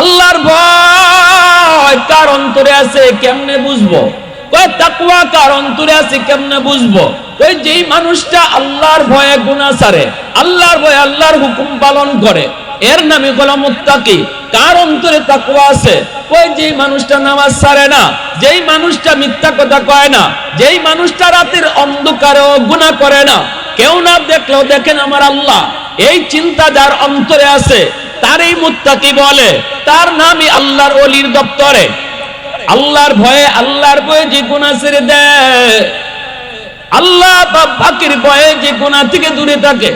আল্লাহর ভয় কার অন্তরে আছে কেমনে বুঝবো? কয় তাকওয়া কার অন্তরে আছে কেমনে বুঝবো? কই যেই মানুষটা আল্লাহর ভয়ে গুনাহ ছাড়ে, আল্লাহর ভয়ে আল্লাহর হুকুম পালন করে, এর নামই হলো মুত্তাকি। কার অন্তরে তাকওয়া আছে? কই যেই মানুষটা নামাজ ছাড়ে না, যেই মানুষটা মিথ্যা কথা কয় না, যেই মানুষটা রাতের অন্ধকারেও গুনাহ করে না, কেউ না দেখলেও দেখেন আমার আল্লাহ, এই চিন্তা যার অন্তরে আছে তারই মুত্তাকি বলে। তার নামই আল্লাহর ওলির দপ্তরে। আল্লাহর ভয়ে যে গুনাহ ছেড়ে দেয়, আল্লাহ বা পাকের ভয়ে যে গুনাহ থেকে দূরে থাকে,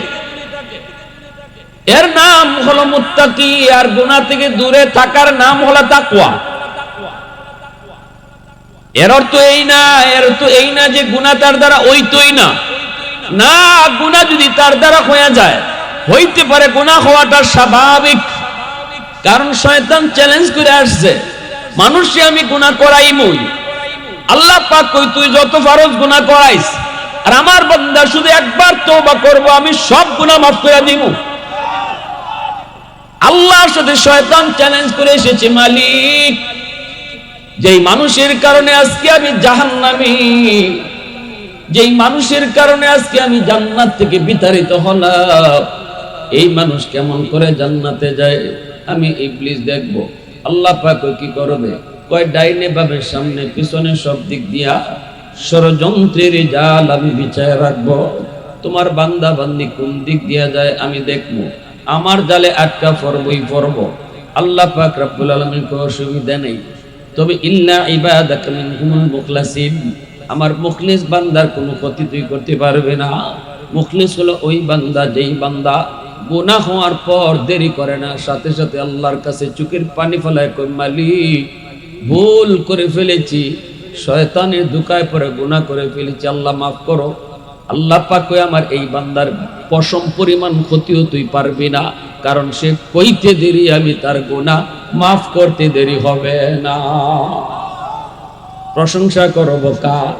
এর নাম হলো মুত্তাকি। আর গুনাহ থেকে দূরে থাকার নাম হলো তাকওয়া। এর অর্থ এই না যে গুনাহ তার দ্বারা হইতই না। না, গুনাহ যদি তার দ্বারা হয়ে যায়, হইতে পারে গুনাহ হওয়াটা স্বাভাবিক, কারণ শয়তান চ্যালেঞ্জ করে আসছে, মানুষে আমি গুনাহ করাইমই। আল্লাহ পাক কই তুই যত ফরজ গুনাহ করাইস, আর আমার বান্দা শুধু একবার তওবা করব, আমি সব গুনাহ মাফ করে দিব। আল্লাহর সাথে শয়তান চ্যালেঞ্জ করে এসেছে, মালিক যেই মানুষের কারণে আজকে আমি জাহান্নামী, যেই মানুষের কারণে আজকে আমি জান্নাত থেকে বিতাড়িত হলাম, এই মানুষ কেমন করে জান্নাতে যায় আমি ইবলিস দেখব। আল্লাহ পাক কি করবে? কয় ডাইনে বামের সামনে পিছনে সব দিক দিয়া ষড়যন্ত্রের জাল আমি বিছায় রাখবো। তোমার বান্দা বান্দি কোন দিক দিয়া যায় আমি দেখবো, আমার জালে আটকা পড়বো। আল্লাহ পাক রব্বুল আলামিন কোনো অসুবিধা নেই, তবে ইল্লা ইবাদাকা মিনহুমুল মুখলাসিন, আমার মুখলিস বান্দার কোনো ক্ষতি তুই করতে পারবে না। মুখলিস হলো ওই বান্দা যেই বান্দা গুনাহ হওয়ার পর দেরি করে না, সাথে সাথে আল্লাহর কাছে চোখের পানি ফেলায়, কই মালিক ভুল করে ফেলেছি, শয়তানের ধোঁকায় পড়ে গুনাহ করে ফেলেছি, আল্লাহ মাফ করো। আল্লাহ পাক কই আমার এই বান্দার পশম পরিমাণ ক্ষতিও তুই পারবি না, কারণ সে কইতে দেরি, আমি তার গুনাহ মাফ করতে দেরি হবে না। প্রশংসা করব কার?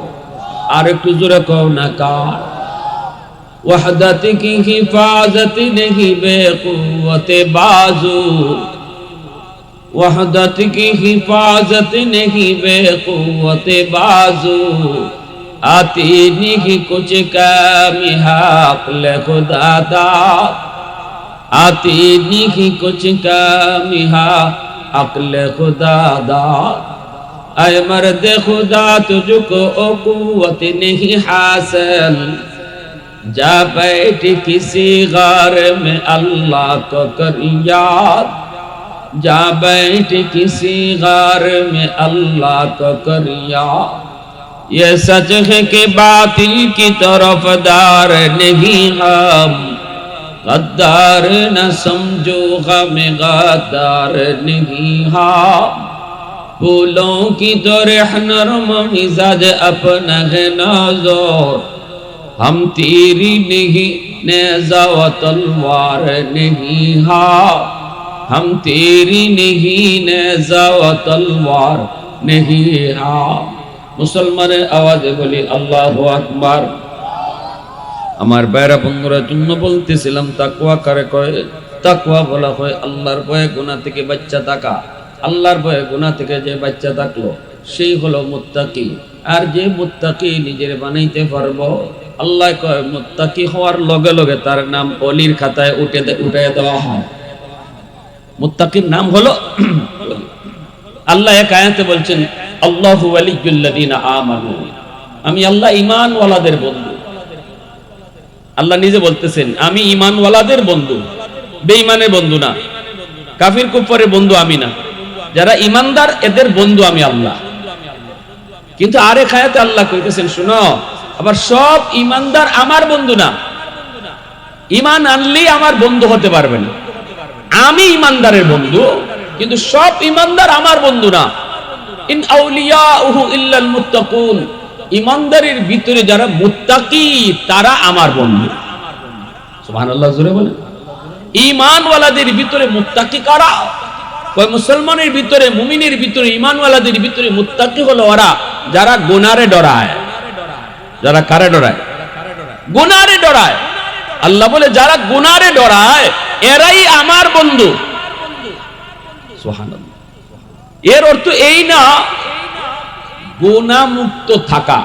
আর একটু জোরে কও না কার? वहदत की हिफाजत नहीं बेक़ुव्वत बाजू, वहदत की हिफाजत नहीं बेक़ुव्वत बाजू, आती नहीं कुछ कमी अक़ल खुदा दाद, आती नहीं कुछ कमी अक़ल खुदा दाद। ऐ मर्द खुदा तुझको क़ुव्वत नहीं हासिल, जा बैठ किसी गार में अल्लाह को कर याद, जा बैठ किसी गार में अल्लाह को कर याद। ये सच है कि बातिल की तरफदार नहीं हम, गद्दार न समझो गम गद्दार नहीं हम। फूलों की तरह नरम मिजाज अपना है नाज़ुर, हम तेरी नहीं नेज़ा व तलवार नहीं हाँ, हम तेरी नहीं नेज़ा व तलवार नहीं हाँ। मुसलमाনের আওয়াজে বলি আল্লাহু আকবার। আমার বাইরা বন্ধুরা জন্য বলতেছিলাম, তাকওয়া কারে কয়? তাকওয়া বলা হয় আল্লাহর ভয়ে গুনাহ থেকে বাচ্চা থাকা। আল্লাহর ভয়ে গুনাহ থেকে যে বাচ্চা থাকলো সেই হলো মুত্তাকি। আর যে মুত্তাকি নিজের বানাইতে পারবো, আল্লাহ কয় মুত্তাকি হওয়ার লগে লগে তার নাম ওলির খাতায় উঠায় দেওয়া হয়। মুত্তাকির নাম হলো আল্লাহ এক আয়াতে বলছেন, আল্লাহু ওয়ালিয়্যুল্লাযীনা আমানু, আমি আল্লাহ ঈমানওয়ালাদের বন্ধু। আল্লাহ নিজে বলতেছেন আমি ঈমানওয়ালাদের বন্ধু, বেঈমানের বন্ধু না, কাফির কুফারের বন্ধু আমি না, যারা ঈমানদার এদের বন্ধু আমি আল্লাহ। কিন্তু আরেক আয়াতে আল্লাহ কইতেছেন শুনো, আবার সব ঈমানদার আমার বন্ধু না, ঈমান আনলেই আমার বন্ধু হতে পারবে না। আমি ঈমানদারের বন্ধু, কিন্তু সব ঈমানদার আমার বন্ধু না। ইন আউলিয়াউহু ইল্লাল মুত্তাকুন, ঈমানদারের ভিতরে যারা মুত্তাকি তারা আমার বন্ধু। সুবহানাল্লাহ, জোরে বলেন। ঈমানওয়ালাদের ভিতরে মুত্তাকি কারা? কয় মুসলমানের ভিতরে, মুমিনের ভিতরে, ঈমানওয়ালাদের ভিতরে মুত্তাকি হলো ওরা যারা গুনারে ডরায়। যারা কারে ডরায়? গুনারে ডরায়। আল্লাহ বলে যারা গুনারে ডরায় এরাই আমার বন্ধু। সুবহানাল্লাহ। এর অর্থ এই না গুনাহ মুক্ত থাকা,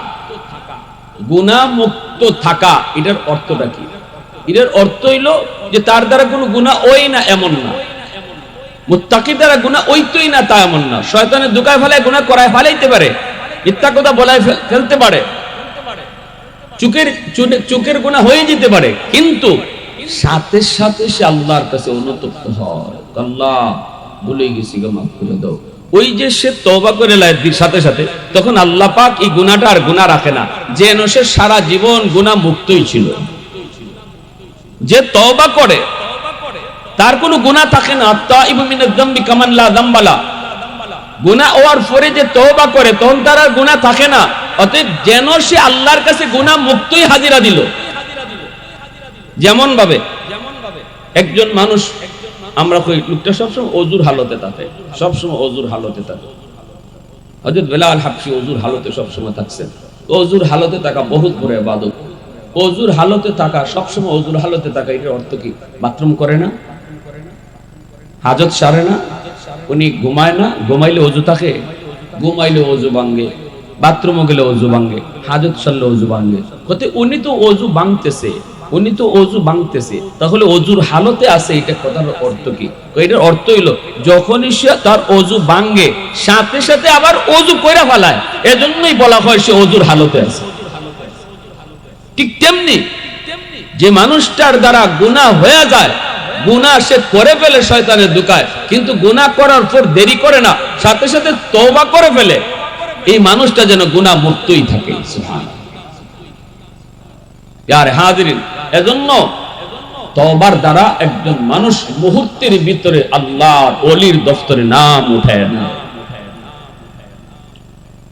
গুনাহ মুক্ত থাকা এটার অর্থটা কি? এটার অর্থ হইল যে তার দ্বারা কোনো গুনাহ ওই না এমন না, মুত্তাকির দ্বারা গুনাহ ওইতই না তা এমন না। শয়তানের ধোঁকায় ফেলায় গুনাহ করায় ফেলাইতে পারে, মিথ্যা কথা বলায় ফেলতে পারে, চুকের গুনাহ হয়ে যেতে পারে, কিন্তু সাথে সাথে সে আল্লাহর কাছে অনুতপ্ত হয়, আল্লাহ ভুলে গেছি গো মাফ করে দাও। ওই যে সে তওবা করে লাইদির সাথে সাথে তখন আল্লাহ পাক এই গুনাহটা আর গুনাহ রাখে না, যেন সে সারা জীবন গুনাহ মুক্তই ছিল। যে তওবা করে তার কোনো গুনাহ থাকে না, তাইবু মিনাজ যামবি কামান লা যামবালা, গুনাহ হওয়ার পরে যে তওবা করে তখন তার আর গুনাহ থাকে না, অতএব যেন সে আল্লাহর কাছে গুনাহ মুক্তই হাজিরা দিল। যেমন ভাবে একজন মানুষ, আমরা কই লোকটা সবসময় ওযুর হালতে থাকে, সবসময় ওযুর হালতে থাকে। হযরত বেলাল হাবশী ওযুর হালতে সবসময় থাকছেন। ওযুর হালতে থাকা বহুত বড় ইবাদত। ওযুর হালতে থাকা, সবসময় ওযুর হালতে থাকা, এর অর্থ কি? বাথরুম করে না, হাজত সারে না, উনি ঘুমায় না, ঘুমাইলে ওযু থাকে, ঘুমাইলে ওযু ভাঙে, বাথরুমে গেলে ওযু ভাঙে, হাজত সারলে ওযু ভাঙে। কতে উনি তো ওযু ভাঙতেছে, উনি তো ওযু ভাঙতেছে, তাহলে ওযুর হালতে আছে, এটা কথার অর্থ কি? এটার অর্থ হইল যখনই সে তার ওযু ভাঙে সাথে সাথে আবার ওযু কইরা ফেলায়, এজন্যই বলা হয় সে ওযুর হালতে আছে। ঠিক তেমনি যে মানুষটার দ্বারা গুনাহ হয়ে যায়, গুনাহ সে করে ফেলে শয়তানের ধোঁকায়, কিন্তু গুনাহ করার পর দেরি করে না, সাথে সাথে তওবা করে ফেলে, এই মানুষটা যেন গুনাহ মুক্তই থাকে। সুবহানাল্লাহ। ইয়ার হাজিরিন, এজন্য তওবার দ্বারা একজন মানুষ মুহূর্তের ভিতরে আল্লাহর ওলির দফতরে নাম উঠায় না।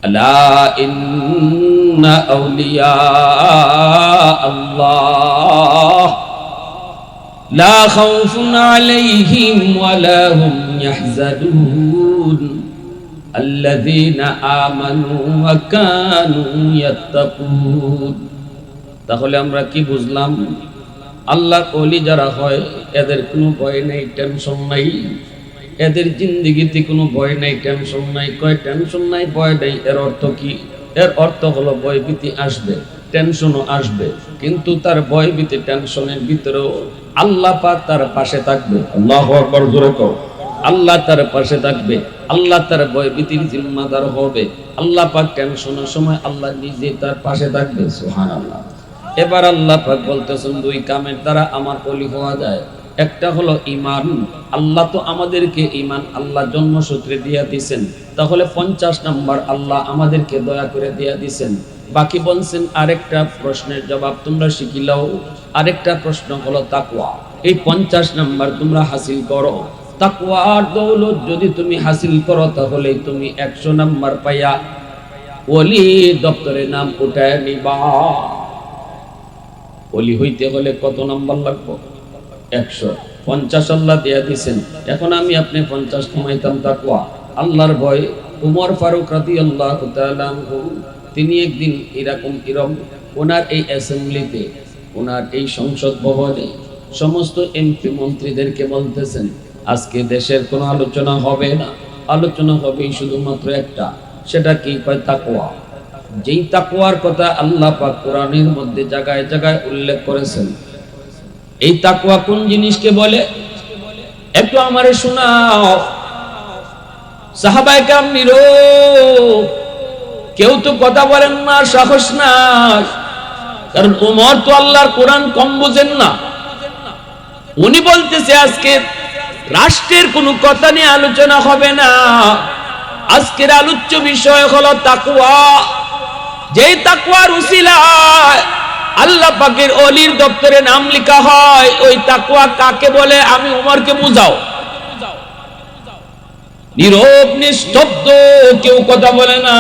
আলা ইন্না আউলিয়া আল্লাহ লা খাউফুন আলাইহিম ওয়া লা হুম ইয়াহজানুন আল্লাযীনা আমানু ওয়া কানু ইয়াত্তাকুন। তাহলে আমরা কি বুঝলাম? আল্লাহর ওলি যারা হয় এদের কোনো ভয় নেই, টেনশন নাই, এদের জিন্দেগিতে কোনো ভয় নাই, টেনশন নাই। কয় টেনশন নাই, ভয় নাই, এর অর্থ কি? এর অর্থ হলো ভয়ভীতি আসবে, টেনশনও আসবে, কিন্তু তার ভয়ভীতি টেনশনের ভিতরেও আল্লাহ পাক তার পাশে থাকবে। আল্লাহু আকবার, জোরে কও। আল্লাহ তার পাশে থাকবে, আল্লাহ তার ভয়ভীতির জিম্মাদার হবে, আল্লাহ পাক টেনশনের সময় আল্লাহ নিজে তার পাশে থাকবে। সুবহানাল্লাহ। এবার আল্লাহ পাক বলতেছেন দুই কামের দ্বারা আমার ওলি হওয়া যায়। একটা হলো ঈমান, আল্লাহ তো আমাদেরকে ঈমান আল্লাহ জন্মসূত্রে দিয়া দিয়েছেন, তাহলে 50 নাম্বার আল্লাহ আমাদেরকে দয়া করে দিয়া দিয়েছেন। বাকি বলছেন আরেকটা প্রশ্নের জবাব তোমরা শিখিলাও, আরেকটা প্রশ্ন হলো তাকওয়া। এই 50 নাম্বার তোমরা হাসিল করো। তাকওয়ার দৌলত যদি তুমি হাসিল করো তাহলে তুমি 100 নাম্বার পাইয়া ওলি দপ্তরে নাম উঠায় নিবা। ওলি হইতে হলে কত নাম্বার লাগবে? 100। 50 আল্লাহ দিয়া দিয়েছেন, এখন আমি আপনি 50 কমাইতাম তাকওয়া, আল্লাহর ভয়। উমর ফারুক রাদিয়াল্লাহু তাআলা আনহু তিনি একদিন এরকম ওনার এই অ্যাসেম্বলিতে, ওনার এই সংসদ ভবনে সমস্ত এমপি মন্ত্রীদেরকে বলতেছেন, আজকে দেশের কোনো আলোচনা হবে না, আলোচনা হবে শুধুমাত্র একটা, সেটা কি? কয় তাকওয়া। যেই তাকওয়ার কথা আল্লাহ পাক কোরআনের মধ্যে জায়গায় জায়গায় উল্লেখ করেছেন। এই তাকওয়া কোন জিনিসকে বলে একটু আমারে শোনাও। সাহাবায়ে কেরাম নীরব, কেউ তো কথা বলেন না, সাহস নাই, কারণ ওমর তো আল্লাহর কোরআন কম বুঝেন না। উনি বলতেছে আজকে রাষ্ট্রের কোনো কথা নিয়ে আলোচনা হবে না, আজকের আলোচ্য বিষয় হলো তাকওয়া। যেই তাকওয়ার উসিলায় আল্লাহ পাকের ওলির দপ্তরে নাম লেখা হয়, ওই তাকওয়া কাকে বলে আমি উমরকে বুঝাও। নীরব নিস্তব্ধ, কেউ কথা বলে না।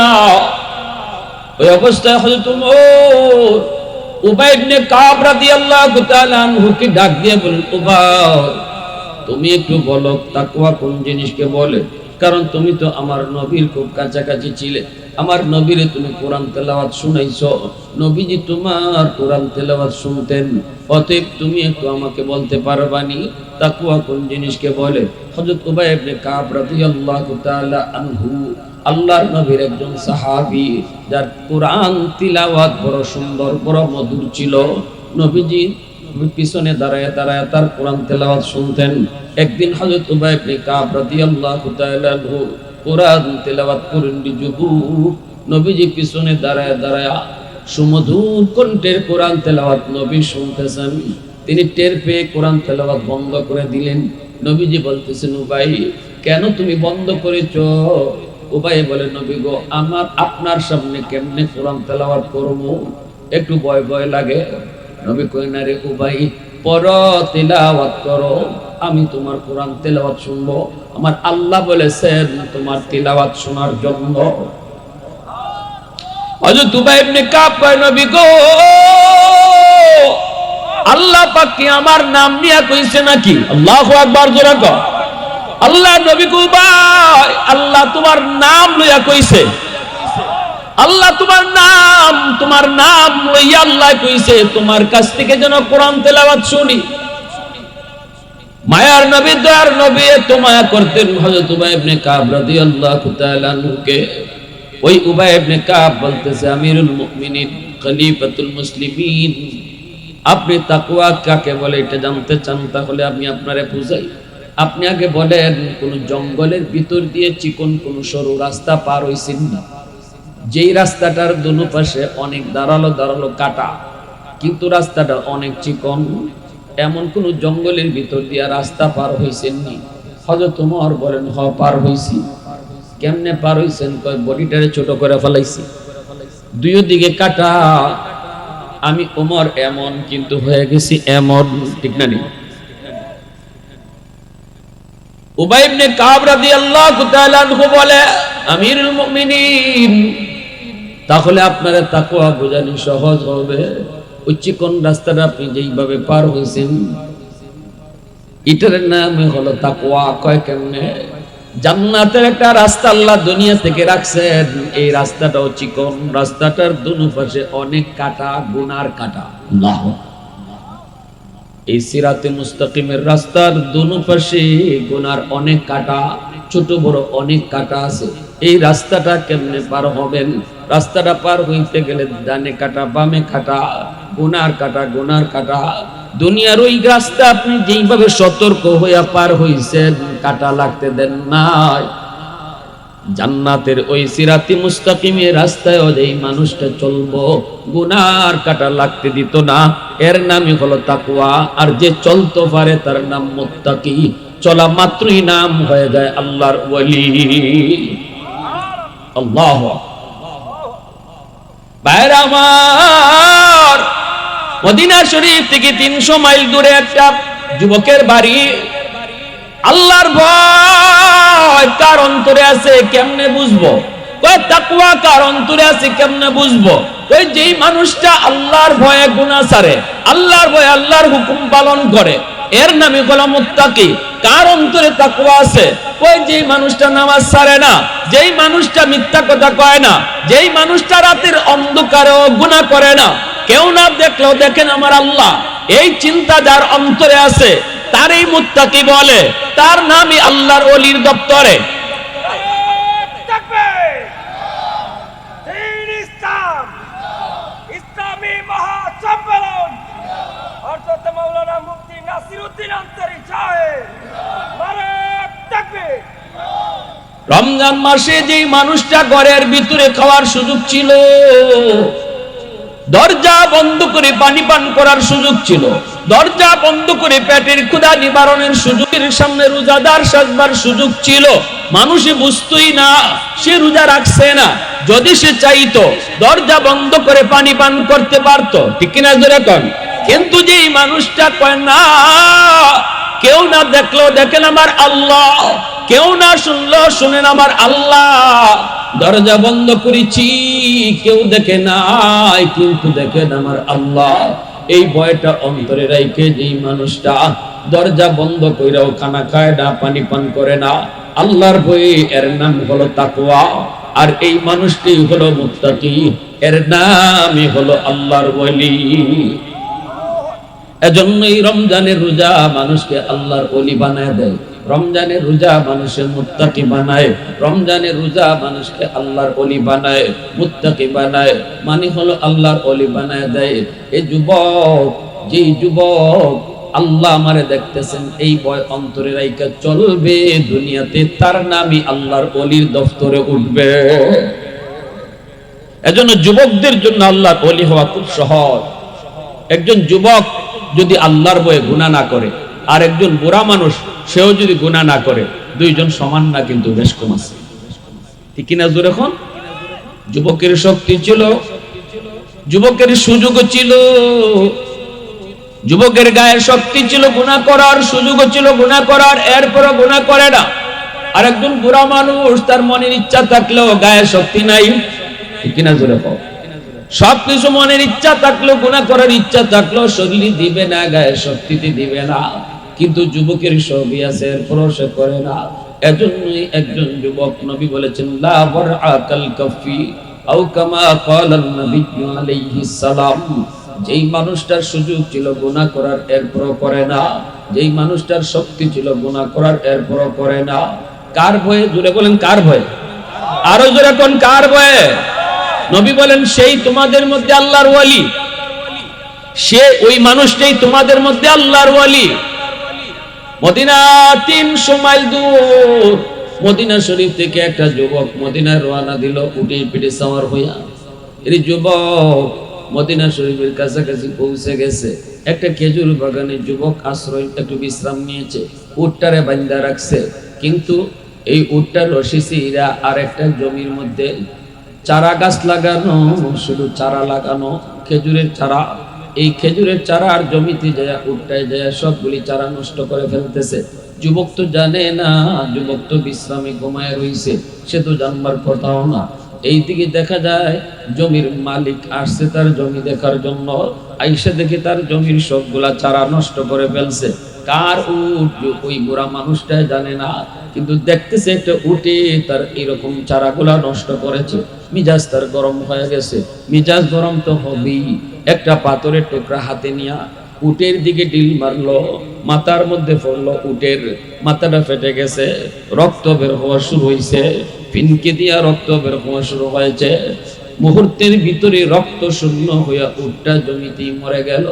ওই অবস্থায় হযরত ওমর উবাই ইবনে কাব রাদিয়াল্লাহু তাআলা আনহুকে ডাক দিয়ে বলেন, উবাই তুমি একটু বলো তাকওয়া কোন জিনিসকে বলে, কারণ তুমি তো আমার নবীর খুব কাছাকাছি ছিলে, আমার নবীরে তুমি কোরআন তেলাওয়াত শুনাইছো, নবীজি তোমার কোরআন তেলাওয়াত শুনতেন, অতএব তুমি একটু আমাকে বলতে পারবানি তাকওয়া কোন জিনিসকে বলে? হযরত উবাই ইবনে কাব রাদিয়াল্লাহু তাআলা আনহু আল্লাহর নবীর একজন সাহাবী, যার কোরআন তিলাওয়াত বড় সুন্দর বড় মধুর ছিল। নবীজি পিছনে দাঁড়ায় দাঁড়ায় তার কোরআন তেলাওয়াত শুনতেন। একদিন হযরত উবাই ইবনে কাব রাদিয়াল্লাহু তাআলা আনহু কোরআন তেলাওয়াত করেন যুবক, নবীজি পিছনে দাঁড়ায় দাঁড়ায় সুমধুর কণ্ঠের কোরআন তেলাওয়াত নবী শুনতেছেন। তিনি টের পেয়ে কোরআন তেলাওয়াত বন্ধ করে দিলেন। নবীজি বলতেছেন, উবাই কেন তুমি বন্ধ করেছো? উবাই বলে, নবী গো, আমার আপনার সামনে কেমনে কোরআন তেলাওয়াত করব, একটু ভয় ভয় লাগে। নবী কই না রে উবাই, পর তেলাওয়াত করো, আমি তোমার কোরআন তেলাওয়াত শুনবো। আমার আল্লাহ বলেছেন তোমার তেলাওয়াত শোনার জন্য। হযরত উবাই ইবনে কাব কয়, নবী গো, আল্লাহ পাক কি আমার নাম নিয়া কইছে নাকি? আল্লাহু আকবার, জোরে কও। আল্লাহ নবী গো, উবাই আল্লাহ তোমার নাম লইয়া কইছে, আল্লাহ তোমার নাম লইয়া আল্লাহ কইছে তোমার কাছ থেকে যেন কোরআন তেলাওয়াত শুনি। মায়ার নবী, দয়ার নবী এত মায়া করতেন হযরত উবাই ইবনে কাব রাদিয়াল্লাহু তাআলা আনহুকে। ওই উবাই ইবনে কাব বলতেছে, আমিরুল মুমিনিন, খলিফাতুল মুসলিমিন, আপনি তাকওয়া কাকে বলে এটা জানতে চান? তাহলে আমি আপনারে বুঝাই। আপনি আগে বলেন, কোন জঙ্গলের ভিতর দিয়ে চিকন কোন সরু রাস্তা পার হইছেন না, যেই রাস্তাটার দুনো পাশে অনেক দাঁড়ালো দাঁড়ালো কাটা, কিন্তু রাস্তাটা অনেক চিকন, এমন কোন জঙ্গলের ভিতর দিয়ে রাস্তা পার হইছেন নি? হযরত ওমর বলেন, হ পার হইছি। কেমনে পার হইছেন? কয়, বডিটারে ছোট করে ফেলাইছি, দুই দিকে কাটা, আমি ওমর এমন কিন্তু হয়ে গেছি এমন। ঠিক না? উবাই ইবনে কাব রাদিয়াল্লাহু তাআলা আনহু বলে, আমিরুল মুমিনিন, তাহলে আপনারা তাকওয়া বোঝানো সহজ হবে। ওই চিকন রাস্তাটা আপনি যেইভাবে পার হইছেন, এটার নাম হলো তাকওয়া। কয় কেমনে? জান্নাতের একটা রাস্তা আল্লাহ দুনিয়া থেকে রাখছেন, এই রাস্তাটাও চিকন, রাস্তাটার দুনো পাশে অনেক কাটা, গুনার কাটা। আল্লাহ, এই সিরাতে মুস্তাকিমের রাস্তার দুনো পাশে গুনার অনেক কাটা, ছোট বড় অনেক কাটা আছে। এই রাস্তাটা কেমনে পার হবেন? রাস্তাটা পার হইতে গেলে ডানে কাটা, বামে কাটা, গুনার কাটা, গুনার কাটা। দুনিয়ার ওই রাস্তা আপনি যেইভাবে সতর্ক হইয়া পার হইছেন, কাটা লাগতে দেন নাই। জান্নাতের ওই সিরাতি মুস্তাকিমের রাস্তায় যেই মানুষটা চলবো, গুনার কাটা লাগতে দিত না, এর নামই হলো তাকওয়া। আর যে চলতে পারে তার নাম মুত্তাকি। চলা মাত্রই নাম হয়ে যায় আল্লাহর ওলি। আল্লাহু বাইরে আমার, মদিনা শরীফ থেকে 300 মাইল দূরে একটা যুবকের বাড়ি। আল্লাহর ভয় কার অন্তরে আছে কেমনে বুঝবো? কয় তাকওয়া কার অন্তরে আছে কেমনে বুঝবো? কই যেই মানুষটা আল্লাহর ভয়ে গুনাহ ছাড়ে, আল্লাহর ভয়ে আল্লাহর হুকুম পালন করে, এর নামে হলো মুত্তাকি। কার অন্তরে তাকওয়া আছে? কই যেই মানুষটা নামাজ ছাড়ে না, যেই মানুষটা মিথ্যা কথা কয় না, যেই মানুষটা রাতের অন্ধকারেও গুনাহ করে না, কেউ না দেখলেও দেখেন আমার আল্লাহ, এই চিন্তা যার অন্তরে আছে তারই মুত্তাকি বলে। তার নামই আল্লাহর ওলির দপ্তরে। ইসলামী মহাসম্মেলন হযরত মাওলানা মুফতি নাসিরউদ্দিন আনসারী সাহেব, নারে তাকবীর। রমজান মাসে যেই মানুষটা ঘরের ভিতরে খাওয়ার সুযোগ ছিল, দরজা বন্ধ করে পানি পান করার সুযোগ ছিল, দরজা বন্ধ করে পেটের ক্ষুধা নিবারণের সুযোগের সামনে রোজাদার সাজবার সুযোগ ছিল, মানুষে বুঝতোই না সে রোজা রাখছে না। যদি সে চাইতো দরজা বন্ধ করে পানি পান করতে পারতো। ঠিক কিনা জোরে কোন? কিন্তু যেই মানুষটা কয় না, কেউ না দেখলো দেখেন আমার আল্লাহ, কেউ না শুনলো শুনেন আমার আল্লাহ, দরজা বন্ধ করেছি কেউ দেখে নাই কিন্তু দেখেন আমার আল্লাহ, এই ভয়টা অন্তরে রাইখে যেই মানুষটা দরজা বন্ধ কইরাও খানা খায় না, পানি পান করে না। আল্লাহর ভয়ে এর নাম হলো তাকওয়া। আর এই মানুষটি হলো মুত্তাকি, এর নামই হলো আল্লাহর ওলি। এজন্যই রমজানের রোজা মানুষকে আল্লাহর ওলি বানায় দেয়, রমজানের রোজা মানুষের মুত্তাকি বানায়, রমজানের রোজা মানুষকে আল্লাহর ওলি বানায়, মুত্তাকি বানায়, মানে হলো আল্লাহর ওলি বানায় দেয়। এই যুবক, যেই যুবক আল্লাহ আমারে দেখতেছেন এই ভয় অন্তরে রাইখা চলবে দুনিয়াতে, তার নামই আল্লাহর ওলির দফতরে উঠবে। এজন্য যুবকদের জন্য আল্লাহর ওলি হওয়া খুব সহজ। একজন যুবক যদি আল্লাহর ভয়ে গুনাহ না করে, আর একজন বুড়া মানুষ সেও যদি গুনাহ না করে, দুইজন সমান না, কিন্তু বেশ কম আছে। ঠিক কিনা জোরে এখন? যুবকের শক্তি ছিল, যুবকের সুযোগ ছিল, যুবকের গায়ে শক্তি ছিল গুনাহ করার, সুযোগও ছিল গুনাহ করার, এরপরও গুনাহ করে না। আর একজন বুড়া মানুষ, তার মনের ইচ্ছা থাকলেও গায়ে শক্তি নাই। ঠিক কিনা জোরে কও? সবকিছু মনের ইচ্ছা থাকলেও, গুনাহ করার ইচ্ছা থাকলেও শরীরে দিবে না, গায়ে শক্তিতে দিবে না। কিন্তু যুবকের সবই আছে, এরপরও সে করে না। এজন্যই একজন যুবক, নবী বলেছেন লা ওয়ারআকাল কাফি আও কামা ক্বালান নবী আলাইহিস সালাম, যেই মানুষটার সুযোগ ছিল গুনাহ করার, এরপরও করে না, যেই মানুষটার শক্তি ছিল গুনাহ করার, এরপরও করে না। কার ভয়ে? জোরে বলেন কার ভয়ে? আরো জোরে কোন কার ভয়ে? নবী বলেন সেই তোমাদের মধ্যে আল্লাহর ওয়ালি, সে ওই মানুষটাই তোমাদের মধ্যে আল্লাহর ওয়ালি। মদিনা 300 মাইল দূর, মদিনা শরীফ থেকে একটা যুবক মদিনায় রওনা দিল উটে পিঠে সাওয়ার হইয়া। এই যুবক মদিনা শরীফের কাছাকাছি পৌঁছে গেছে। একটা খেজুর বাগানে যুবক আশ্রয়, একটু বিশ্রাম নিয়েছে, উটটারে বাঁধা রাখছে। কিন্তু এই উটটার রশি ছিঁড়া আর একটা জমির মধ্যে চারা গাছ লাগানো, শুধু চারা লাগানো, খেজুরের চারা। এই খেজুরের চারা আর জমিতে যায়, উঠটায় যায়, সবগুলি চারা নষ্ট করে ফেলতেছে। যুবক তো জানে না, যুবক তো বিশ্রামে ঘুমায় রইছে, সে তো জানবার কথাও না। এইদিকে দেখা যায় জমির মালিক আসছে তার জমি দেখার জন্য, আইসা দেখে তার জমির সবগুলা চারা নষ্ট করে ফেলছে। কার উট? ওই বুড়া মানুষটা জানে না, কিন্তু দেখতেছে একটা উটে তার এরকম চারাগুলা নষ্ট করেছে। মিজাজ তার গরম হয়ে গেছে। মিজাজ গরম তো হবেই। একটা পাথরের টুকরা হাতে নিয়া উটের দিকে ডিল মারলো, মাথার মধ্যে পড়লো, উটের মাথাটা ফেটে গেছে, রক্ত বের হওয়া শুরু হয়েছে, ফিনকে দিয়া রক্ত বের হওয়া শুরু হয়েছে। মুহূর্তের ভিতরে রক্ত শূন্য হইয়া উটটা জমিতেই মরে গেল।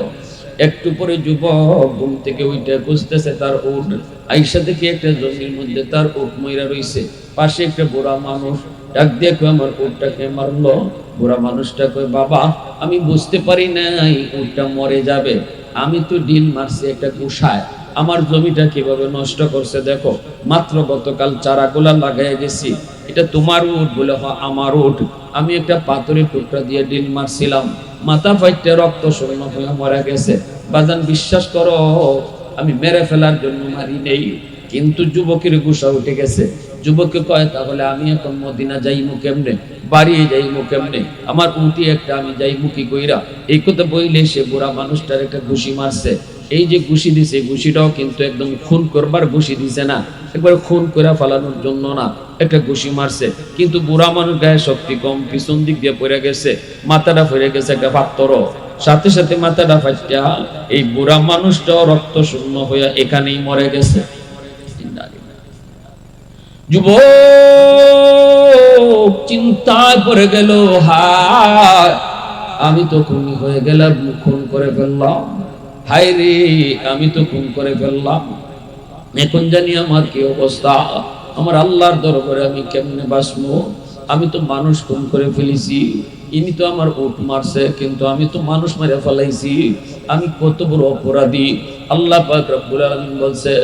একটু পরে যুবক ঘুম থেকে উঠে খুঁজতেছে তার উট, আইসা থেকে একটা জমির মধ্যে তার উট মইরা রইছে। পাশে একটা বুড়া মানুষ ডাক দিয়ে কই আমার উটটাকে মারলো। বুড়া মানুষটা কই বাবা, আমি বুঝতে পারি নাই উটটা মরে যাবে, আমি তো ডিল মারছি একটা কুশায়, আমার জমিটা কিভাবে নষ্ট করছে দেখো, মাত্র গতকাল চারাগুলা লাগাই গেছি, এটা তোমার উট? বলে হ আমার উট, আমি একটা পাথরের টুকরা দিয়ে ডিল মারছিলাম, মাথা ফাইটে রক্ত শূন্য হয়ে মরে গেছে। বাজান বিশ্বাস করো, আমি মেরে ফেলার জন্য মারি নেই। কিন্তু যুবকের গুসা উঠে গেছে। যুবককে কয় তাহলে আমি এখন মদিনা যাইমু কেমনে, বাড়ি যাইমু কেমনে, আমার উটি একটা, আমি যাইমু কি কইরা? এই কথা বইলে সে বুড়া মানুষটার একটা ঘুষি মারছে। এই যে ঘুষি দিছে, ঘুষিটাও কিন্তু একদম খুন করবার ঘুষি দিছে না, একবার খুন করে ফেলানোর জন্য না, একটা ঘুষি মারছে। কিন্তু বুড়া মানুষ গায়ে শক্তি কম, পিছন দিক দিয়ে পড়ে গেছে, মাথাটা ফেরে গেছে একটা পাথর, সাথে সাথে মাথাটা ফাটিয়া এই বুড়া মানুষটাও রক্ত শূন্য হইয়া এখানেই মরে গেছে। যুবক চিন্তায় পড়ে গেল, হায় আমি তো খুনি হয়ে গেলাম, খুন করে ফেললাম, হায় রে আমি তো খুন করে ফেললাম, এখন জানি আমার কি অবস্থা, আমার আল্লাহর দরবারে আমি কেমনে বাঁচবো? আমি তো মানুষ খুন করে ফেলেছি, ইনি তো আমার উট মারছে, কিন্তু আমি তো মানুষ মেরে ফেলাইছি, আমি কত বড় অপরাধী। আল্লাহ পাক রব্বুল আলামিন বলছে,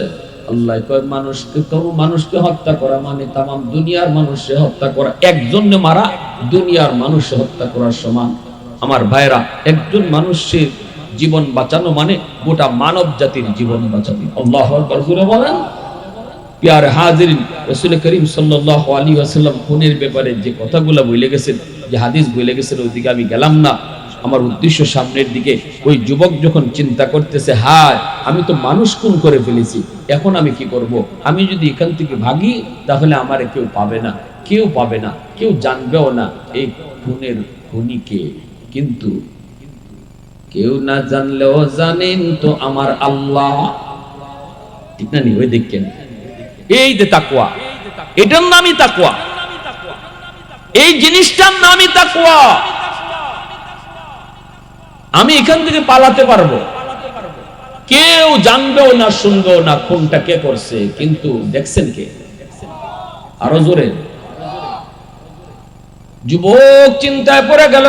আল্লাহ কয় মানুষকে, কোনো মানুষকে হত্যা করা মানে তামাম দুনিয়ার মানুষকে হত্যা করা, একজনে মারা দুনিয়ার মানুষকে হত্যা করার সমান। আমার ভাইরা, একজন মানুষের জীবন বাঁচানো মানে গোটা মানব জাতির জীবন বাঁচানো। আল্লাহু আকবার জোরে বলেন। প্যারে হাজিরিন, রাসূল করিম সাল্লাল্লাহু আলাইহি ওয়াসাল্লাম খুনের ব্যাপারে যে কথাগুলো বলে গেছেন, যে হাদিস বলে গেছেন, ওইদিকে আমি গেলাম না। আমার উদ্দেশ্য সামনের দিকে। ওই যুবক যখন চিন্তা করতেছে, হায় আমি তো মানুষ খুন করে ফেলেছি, এখন আমি কি করব? আমি যদি এখান থেকে ভাগি তাহলে আমারে কেউ পাবে না, কেউ পাবে না, কেউ জানবেও না এই খুনের খুনিকে। কিন্তু কেউ না জানলেও জানেন তো আমার আল্লাহ, ঠিক না? ওই দেখেন, এই যে তাকওয়া, এটার নামই তাকওয়া, এই জিনিসটার নামই তাকওয়া। আমি এখান থেকে পালাতে পারবো, কেউ জানবেও না, শুনবেও না কোনটা কে করছে, কিন্তু দেখছেন কে? আরো জোরে। যুবক চিন্তায় পড়ে গেল,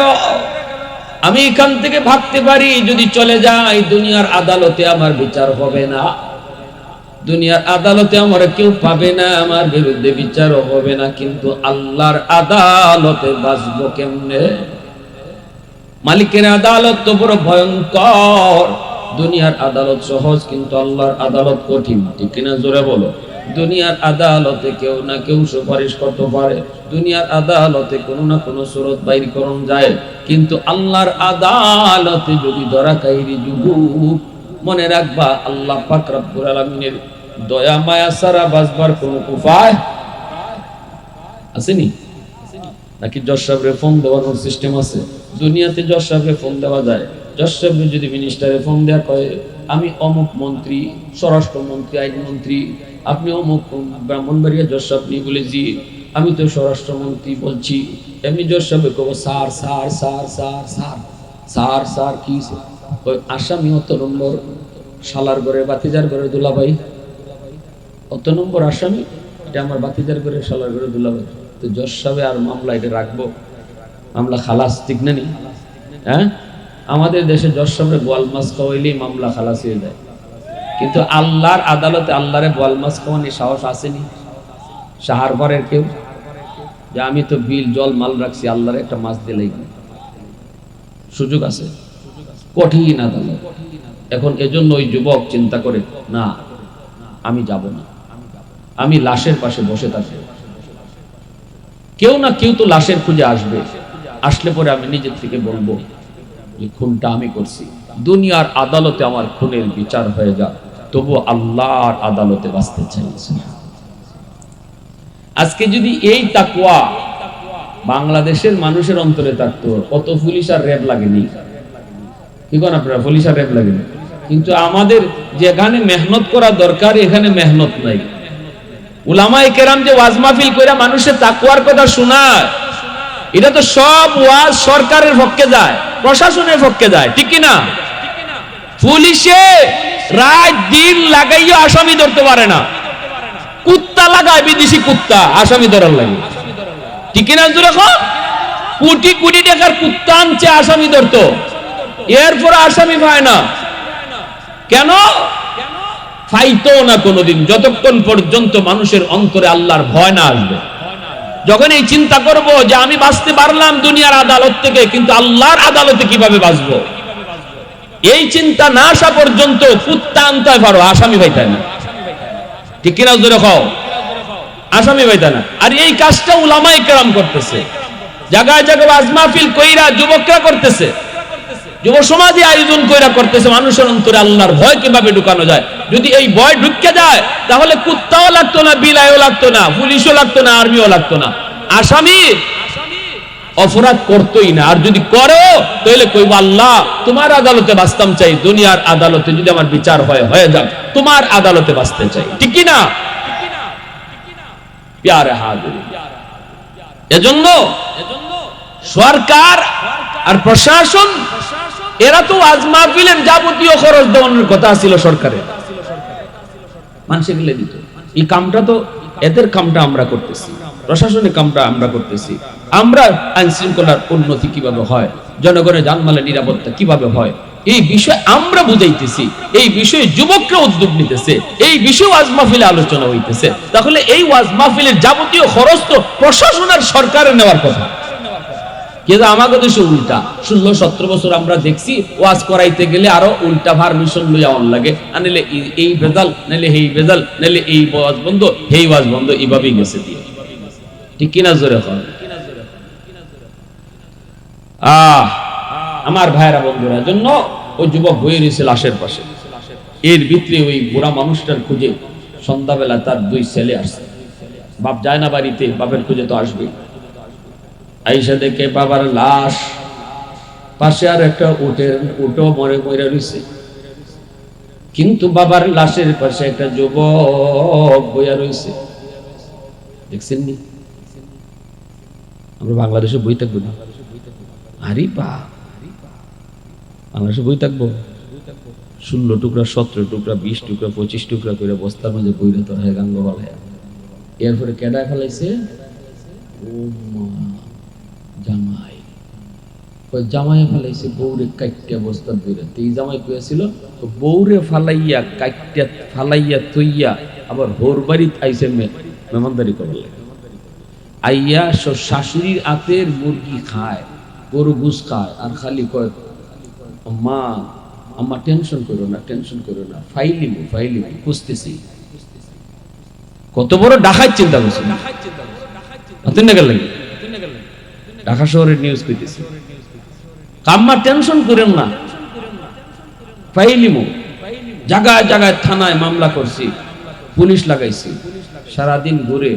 আমি এখান থেকে ভাগতে পারি, যদি চলে যাই দুনিয়ার আদালতে আমার বিচার হবে না, দুনিয়ার আদালতে আমার কেউ পাবে না, আমার বিরুদ্ধে বিচারও হবে না, কিন্তু আল্লাহর আদালতে বাঁচবো কেমনে? মালিকের আদালত তো বড় ভয়ঙ্কর। দুনিয়ার আদালত সহজ, কিন্তু আল্লাহর আদালত কঠিন, ঠিক কিনা? জোরে বলো। দুনিয়ার আদালতে কেউ না কেউ সুপারিশ করতে পারে, দুনিয়ার আদালতে কোনো না কোনো সুরত বাইর করন যায়, কিন্তু আল্লাহর আদালতে যদি ধরা খাইরি যুবক, মনে রাখবা আল্লাহ পাক রব্বুল আলামিনের দয়া মায়া ছাড়া বাঁচবার কোনো উপায় আসেনি? নাকি জজ সাহেবরে ফোন দেওয়ানোর সিস্টেম আছে? দুনিয়াতে জজ সাহেবরে ফোন দেওয়া যায়, জজ সাহেব যদি মিনিস্টারে ফোন দেয়া কয় আমি অমুক মন্ত্রী, স্বরাষ্ট্রমন্ত্রী, আইনমন্ত্রী, আপনি অমুক ব্রাহ্মণবাড়িয়া জজ সাহেব নিয়ে বলেছি, আমি তো স্বরাষ্ট্রমন্ত্রী বলছি, এমনি জজ সাহেব কব sir sir sir sir sir sir sir কি ওই আসামি অত নম্বর, শালার ঘরে বাতিজার ঘরে দুলাভাই, অত নম্বর আসামি, এটা আমার বাতিজার ঘরে শালার ঘরে দুলাভাই। তো জজ সাহেব আর মামলা এটা রাখবো? মামলা খালাস, ঠিক না? নি হ্যাঁ, আমাদের দেশে জজ সাহেবের গোয়াল মাছ খাওয়াইলেই মামলা খালাস হয়ে যায়, কিন্তু আল্লাহর আদালতে আল্লাহরে গোয়াল মাছ খাওয়ানি সাহস আসেনি সাহার ঘরের কেউ, যে আমি তো বিল জল মাল রাখছি, আল্লাহরে একটা মাছ দিলেই সুযোগ আছে? কঠিন আদালত। এখন এজন্য ওই যুবক চিন্তা করে, না আমি যাব না, আমি লাশের পাশে বসে থাকবো, কেউ না কেউ তো লাশের খুঁজে আসবে, আসলে পরে আমি নিজের থেকে বলবো যে খুনটা আমি করছি, দুনিয়ার আদালতে আমার খুনের বিচার হয়ে যাক, তবু আল্লাহর আদালতে বাঁচতে চাইছি। আজকে যদি এই তাকওয়া বাংলাদেশের মানুষের অন্তরে থাকতো, কত পুলিশ আর র্যাব লাগেনি, কি করেন আপনারা? পুলিশ আর র্যাব লাগেনি, কিন্তু আমাদের যেখানে মেহনত করা দরকার এখানে মেহনত নাই। উলামায়ে কেরাম যে ওয়াজ মাহফিল কইরা মানুষের তাকওয়ার কথা শোনায়, এটা তো সব ওয়াজ সরকারের পক্ষে যায়, প্রশাসনের পক্ষে যায়, ঠিক কি না? পুলিশে রাত দিন লাগাইয়া আসামি ধরতে পারে না, কুত্তা লাগায়, বিদেশি কুত্তা আসামি ধরার লাগে, ঠিক কি না? কোটি কোটি টাকার কুত্তা আনছে আসামি ধরতো, এরপর আসামি পায় না কেন? ফাইতো না কোনোদিন, যতক্ষণ পর্যন্ত মানুষের অন্তরে আল্লাহর ভয় না আসবে। যখন এই চিন্তা করব যে আমি বাঁচতে পারলাম দুনিয়ার আদালত থেকে, কিন্তু আল্লাহর আদালতে কিভাবে বাঁচবো, এই চিন্তা না আসা পর্যন্ত কুত্তা আনতে পারো, আসামি পাইতে না, ঠিক কিনা? জোরে খাও, আসামি পাইতে না। আর এই কাজটা উলামায়ে কেরাম করতেছে, জায়গায় জায়গায় ওয়াজ মাহফিল কইরা যুবকরা করতেছে, যুব সমাজে আয়োজন কইরা করতেছে, মানুষের অন্তরে আল্লাহর ভয় কিভাবে ঢুকানো যায়। যদি এই ভয় ঢুকে যায় তাহলে কুত্তাও লাগতো না, বিলাইও লাগতো না, পুলিশও লাগতো না, আর্মিও লাগতো না, আসামি অপরাধ করতোই না। আর যদি করো তাহলে কইব আল্লাহ তোমার আদালতে বাঁচতাম চাই, দুনিয়ার আদালতে যদি আমার বিচার হয়ে যাক, তোমার আদালতে বাঁচতে চাই, ঠিক কি না? প্যারে হাজির, এজন্য সরকার আর প্রশাসন এরা তো ওয়াজ মাহফিলের যাবতীয় খরচ দেওয়ানোর কথা ছিল সরকারের, মানুষে মিলে দিত। এই কামটা তো এদের কামটা আমরা করতেছি, প্রশাসনের কামটা আমরা করতেছি। আমরা আইন শৃঙ্খলার উন্নতি কিভাবে হয়, জনগণের জানমালের নিরাপত্তা কিভাবে হয়, এই বিষয়ে আমরা বুঝাইতেছি, এই বিষয়ে যুবকরা উদ্যোগ নিতেছে, এই বিষয়ে ওয়াজ মাহফিলে আলোচনা হইতেছে। তাহলে এই ওয়াজ মাহফিলের যাবতীয় খরচ তো প্রশাসন আর সরকারের নেওয়ার কথা, কিন্তু আমাদের দেশে উল্টা। 16-17 বছর আমরা দেখছি ওয়াজ করাইতে গেলে আরো উল্টা পারমিশন লইয়া অন লাগে, আনলে এই বেজাল, নাইলে এই বেজাল, নাইলে এই ওয়াজ বন্ধ, এই ওয়াজ বন্ধ, এইভাবেই গেছে দিয়ে, ঠিক কিনা? জোরে হয়। আমার ভাইরা বন্ধুরা, জন্য ওই যুবক বয়ে রয়েছে লাশের পাশে। এর ভিতরে ওই বুড়া মানুষটার খুঁজে সন্ধ্যাবেলা তার 2 ছেলে আসছে। বাপ যায় না বাড়িতে, বাপের খুঁজে তো আসবে। আইসা দেখে বাবার লাশ, পাশে আর একটা উটও মরে রয়েছে, কিন্তু বাবার লাশের পাশে একটা যুবক বইয়া রয়েছে। দেখছেন নি? আমরা বাংলাদেশে বই থাকবো না? আরে বাংলাদেশে বই থাকবো 16 টুকরা, 17 টুকরা, 20 টুকরা, 25 টুকরা করে বস্তার মধ্যে বইরে তোর হয় গাঙ্গ বলে। এরপরে কেডা ফেলাইছে? জামাই। জামাই ফেলাইছে বউরে কাইটিয়া বস্তার বইরে। এই জামাই কইছিল বউরে ফালাইয়া কাইটিয়া ফালাইয়া তৈয়া আবার হোর বাড়িত আইছে মেহমানদারি করলে। আইয়া শাশুড়ির আতের মুরগি খায়, গরু গুস খায়, আর খালি কয় মা আম্মা টেনশন করো না, টেনশন করো না, ফাইলিমু খুঁজতেছি। কত বড় ডাকাত চিন্তা করছে। ঢাকা শহরের নিউজ কইতেছি, আম্মা টেনশন করেন না, ফাইলিমু। জায়গায় জায়গায় থানায় মামলা করছি, পুলিশ লাগাইছি, সারাদিন ঘুরে